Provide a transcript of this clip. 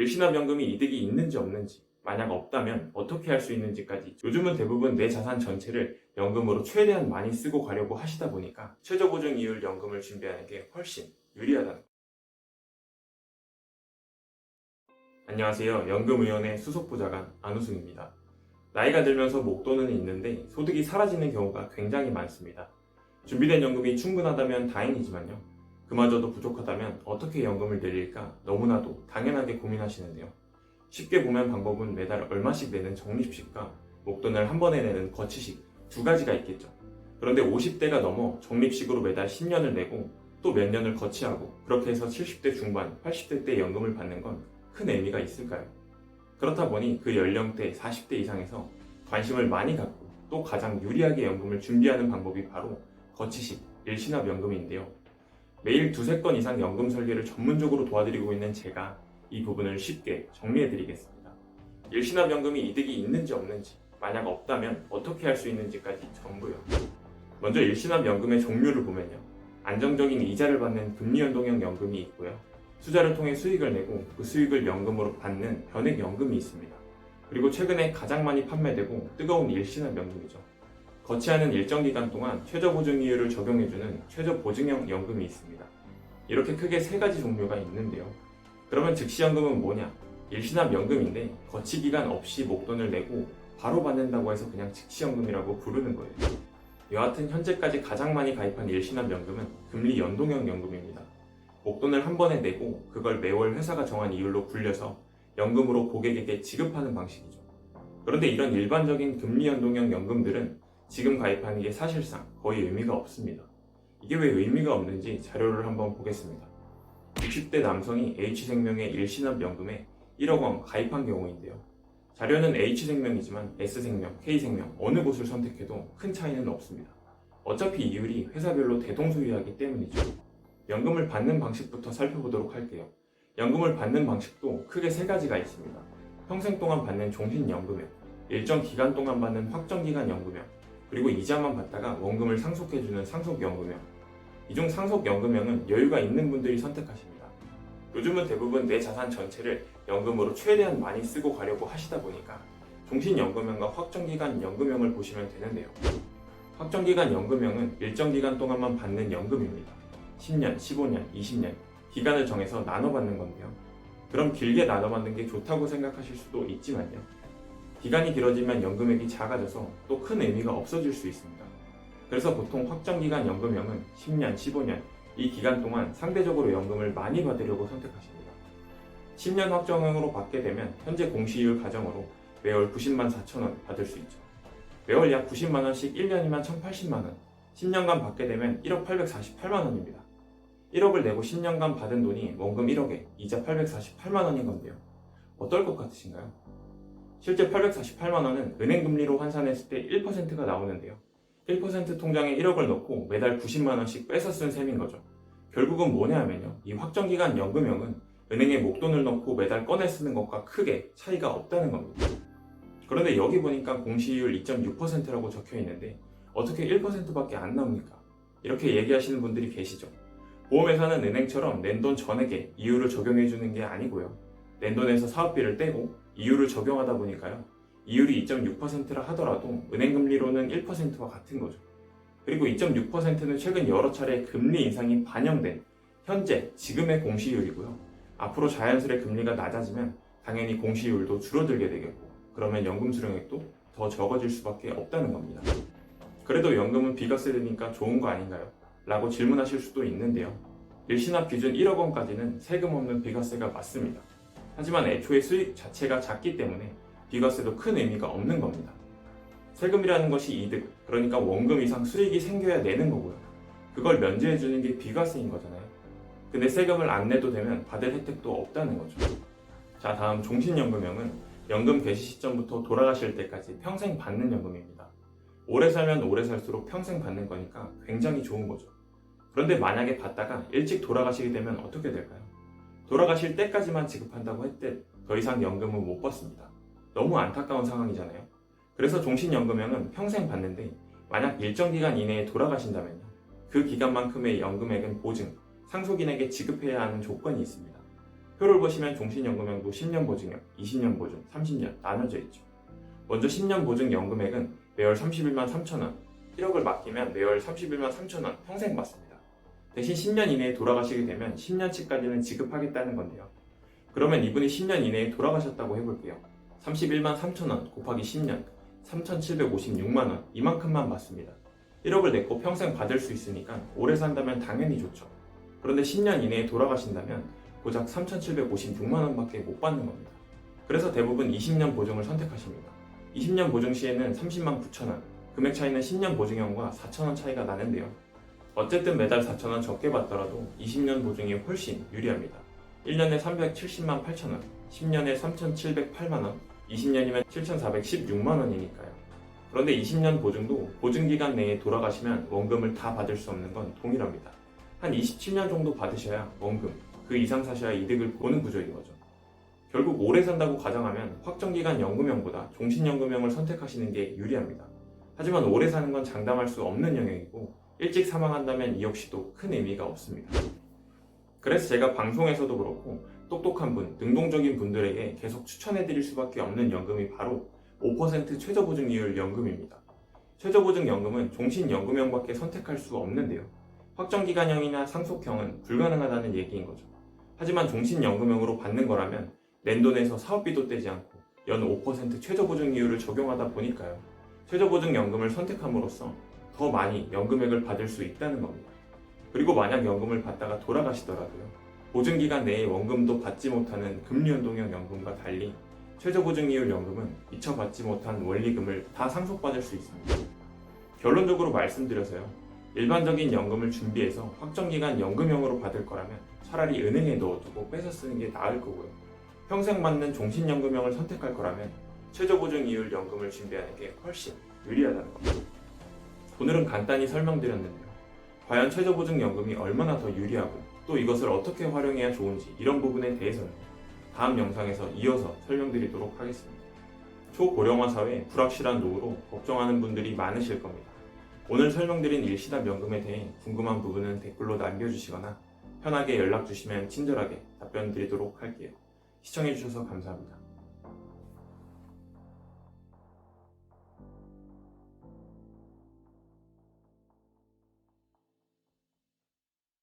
일시납연금이 이득이 있는지 없는지, 만약 없다면 어떻게 할 수 있는지까지 요즘은 대부분 내 자산 전체를 연금으로 최대한 많이 쓰고 가려고 하시다 보니까 최저보증이율 연금을 준비하는 게 훨씬 유리하다는 거예요. 안녕하세요. 연금의원의 수석보좌관 안우승입니다. 나이가 들면서 목돈은 있는데 소득이 사라지는 경우가 굉장히 많습니다. 준비된 연금이 충분하다면 다행이지만요. 그마저도 부족하다면 어떻게 연금을 늘릴까 너무나도 당연하게 고민하시는데요. 쉽게 보면 방법은 매달 얼마씩 내는 적립식과 목돈을 한 번에 내는 거치식 두 가지가 있겠죠. 그런데 50대가 넘어 적립식으로 매달 10년을 내고 또 몇 년을 거치하고 그렇게 해서 70대 중반, 80대 때 연금을 받는 건 큰 의미가 있을까요? 그렇다 보니 그 연령대 40대 이상에서 관심을 많이 갖고 또 가장 유리하게 연금을 준비하는 방법이 바로 거치식 일시납연금인데요. 매일 두세 건 이상 연금 설계를 전문적으로 도와드리고 있는 제가 이 부분을 쉽게 정리해드리겠습니다. 일시납연금이 이득이 있는지 없는지, 만약 없다면 어떻게 할 수 있는지까지 전부요. 먼저 일시납연금의 종류를 보면요. 안정적인 이자를 받는 금리연동형 연금이 있고요. 투자를 통해 수익을 내고 그 수익을 연금으로 받는 변액연금이 있습니다. 그리고 최근에 가장 많이 판매되고 뜨거운 일시납연금이죠. 거치하는 일정 기간 동안 최저보증이율을 적용해주는 최저보증형 연금이 있습니다. 이렇게 크게 세 가지 종류가 있는데요. 그러면 즉시연금은 뭐냐? 일시납연금인데 거치기간 없이 목돈을 내고 바로 받는다고 해서 그냥 즉시연금이라고 부르는 거예요. 여하튼 현재까지 가장 많이 가입한 일시납연금은 금리연동형 연금입니다. 목돈을 한 번에 내고 그걸 매월 회사가 정한 이율로 굴려서 연금으로 고객에게 지급하는 방식이죠. 그런데 이런 일반적인 금리연동형 연금들은 지금 가입하는 게 사실상 거의 의미가 없습니다. 이게 왜 의미가 없는지 자료를 한번 보겠습니다. 60대 남성이 H생명의 일시납연금에 1억 원 가입한 경우인데요. 자료는 H생명이지만 S생명, K생명 어느 곳을 선택해도 큰 차이는 없습니다. 어차피 이율이 회사별로 대동소이하기 때문이죠. 연금을 받는 방식부터 살펴보도록 할게요. 연금을 받는 방식도 크게 세 가지가 있습니다. 평생 동안 받는 종신연금형, 일정 기간 동안 받는 확정기간 연금형, 그리고 이자만 받다가 원금을 상속해주는 상속연금형. 이 중 상속연금형은 여유가 있는 분들이 선택하십니다. 요즘은 대부분 내 자산 전체를 연금으로 최대한 많이 쓰고 가려고 하시다 보니까 종신연금형과 확정기간 연금형을 보시면 되는데요. 확정기간 연금형은 일정 기간 동안만 받는 연금입니다. 10년, 15년, 20년 기간을 정해서 나눠 받는 건데요. 그럼 길게 나눠 받는 게 좋다고 생각하실 수도 있지만요. 기간이 길어지면 연금액이 작아져서 또 큰 의미가 없어질 수 있습니다. 그래서 보통 확정기간 연금형은 10년, 15년 이 기간 동안 상대적으로 연금을 많이 받으려고 선택하십니다. 10년 확정형으로 받게 되면 현재 공시이율 가정으로 매월 90만 4천 원 받을 수 있죠. 매월 약 90만 원씩 1년이면 1,080만 원, 10년간 받게 되면 1억 848만 원입니다. 1억을 내고 10년간 받은 돈이 원금 1억에 이자 848만 원인 건데요. 어떨 것 같으신가요? 실제 848만 원은 은행 금리로 환산했을 때 1%가 나오는데요. 1% 통장에 1억을 넣고 매달 90만 원씩 뺏어 쓴 셈인 거죠. 결국은 뭐냐면요. 이 확정기간 연금형은 은행에 목돈을 넣고 매달 꺼내 쓰는 것과 크게 차이가 없다는 겁니다. 그런데 여기 보니까 공시이율 2.6%라고 적혀 있는데 어떻게 1%밖에 안 나옵니까? 이렇게 얘기하시는 분들이 계시죠. 보험회사는 은행처럼 낸 돈 전액에 이율을 적용해주는 게 아니고요. 낸 돈에서 사업비를 떼고 이율을 적용하다 보니까요. 이율이 2.6%라 하더라도 은행금리로는 1%와 같은 거죠. 그리고 2.6%는 최근 여러 차례 금리 인상이 반영된 현재 지금의 공시이율이고요. 앞으로 자연스레 금리가 낮아지면 당연히 공시이율도 줄어들게 되겠고 그러면 연금 수령액도 더 적어질 수밖에 없다는 겁니다. 그래도 연금은 비과세 되니까 좋은 거 아닌가요? 라고 질문하실 수도 있는데요. 일시납 기준 1억 원까지는 세금 없는 비과세가 맞습니다. 하지만 애초에 수익 자체가 작기 때문에 비과세도 큰 의미가 없는 겁니다. 세금이라는 것이 이득, 그러니까 원금 이상 수익이 생겨야 내는 거고요. 그걸 면제해주는 게 비과세인 거잖아요. 근데 세금을 안 내도 되면 받을 혜택도 없다는 거죠. 자, 다음 종신연금형은 연금 개시 시점부터 돌아가실 때까지 평생 받는 연금입니다. 오래 살면 오래 살수록 평생 받는 거니까 굉장히 좋은 거죠. 그런데 만약에 받다가 일찍 돌아가시게 되면 어떻게 될까요? 돌아가실 때까지만 지급한다고 했대 더 이상 연금은 못 받습니다. 너무 안타까운 상황이잖아요. 그래서 종신연금형은 평생 받는데 만약 일정 기간 이내에 돌아가신다면요. 그 기간만큼의 연금액은 보증, 상속인에게 지급해야 하는 조건이 있습니다. 표를 보시면 종신연금형도 10년 보증형, 20년 보증, 30년 나눠져 있죠. 먼저 10년 보증 연금액은 매월 31만 3천원, 1억을 맡기면 매월 31만 3천원 평생 받습니다. 대신 10년 이내에 돌아가시게 되면 10년치까지는 지급하겠다는 건데요. 그러면 이분이 10년 이내에 돌아가셨다고 해볼게요. 31만 3천원 곱하기 10년, 3,756만원, 이만큼만 받습니다. 1억을 냈고 평생 받을 수 있으니까 오래 산다면 당연히 좋죠. 그런데 10년 이내에 돌아가신다면 고작 3,756만원 밖에 못 받는 겁니다. 그래서 대부분 20년 보증을 선택하십니다. 20년 보증 시에는 30만 9천원, 금액 차이는 10년 보증형과 4천원 차이가 나는데요. 어쨌든 매달 4천원 적게 받더라도 20년 보증이 훨씬 유리합니다. 1년에 370만 8천원, 10년에 3,708만원, 20년이면 7,416만원이니까요. 그런데 20년 보증도 보증기간 내에 돌아가시면 원금을 다 받을 수 없는 건 동일합니다. 한 27년 정도 받으셔야 원금, 그 이상 사셔야 이득을 보는 구조인 거죠. 결국 오래 산다고 가정하면 확정기간 연금형보다 종신연금형을 선택하시는 게 유리합니다. 하지만 오래 사는 건 장담할 수 없는 영역이고 일찍 사망한다면 이 역시도 큰 의미가 없습니다. 그래서 제가 방송에서도 그렇고 똑똑한 분, 능동적인 분들에게 계속 추천해드릴 수밖에 없는 연금이 바로 5% 최저보증이율 연금입니다. 최저보증연금은 종신연금형밖에 선택할 수 없는데요. 확정기간형이나 상속형은 불가능하다는 얘기인 거죠. 하지만 종신연금형으로 받는 거라면 낸 돈에서 사업비도 떼지 않고 연 5% 최저보증이율을 적용하다 보니까요. 최저보증연금을 선택함으로써 더 많이 연금액을 받을 수 있다는 겁니다. 그리고 만약 연금을 받다가 돌아가시더라도요. 보증기간 내에 원금도 받지 못하는 금리연동형 연금과 달리 최저보증이율 연금은 미처 받지 못한 원리금을 다 상속받을 수 있습니다. 결론적으로 말씀드려서요. 일반적인 연금을 준비해서 확정기간 연금형으로 받을 거라면 차라리 은행에 넣어두고 뺏어 쓰는 게 나을 거고요. 평생 받는 종신연금형을 선택할 거라면 최저보증이율 연금을 준비하는 게 훨씬 유리하다는 겁니다. 오늘은 간단히 설명드렸는데요. 과연 최저보증연금이 얼마나 더 유리하고 또 이것을 어떻게 활용해야 좋은지 이런 부분에 대해서는 다음 영상에서 이어서 설명드리도록 하겠습니다. 초고령화 사회 불확실한 노후로 걱정하는 분들이 많으실 겁니다. 오늘 설명드린 일시납연금에 대해 궁금한 부분은 댓글로 남겨주시거나 편하게 연락 주시면 친절하게 답변 드리도록 할게요. 시청해주셔서 감사합니다.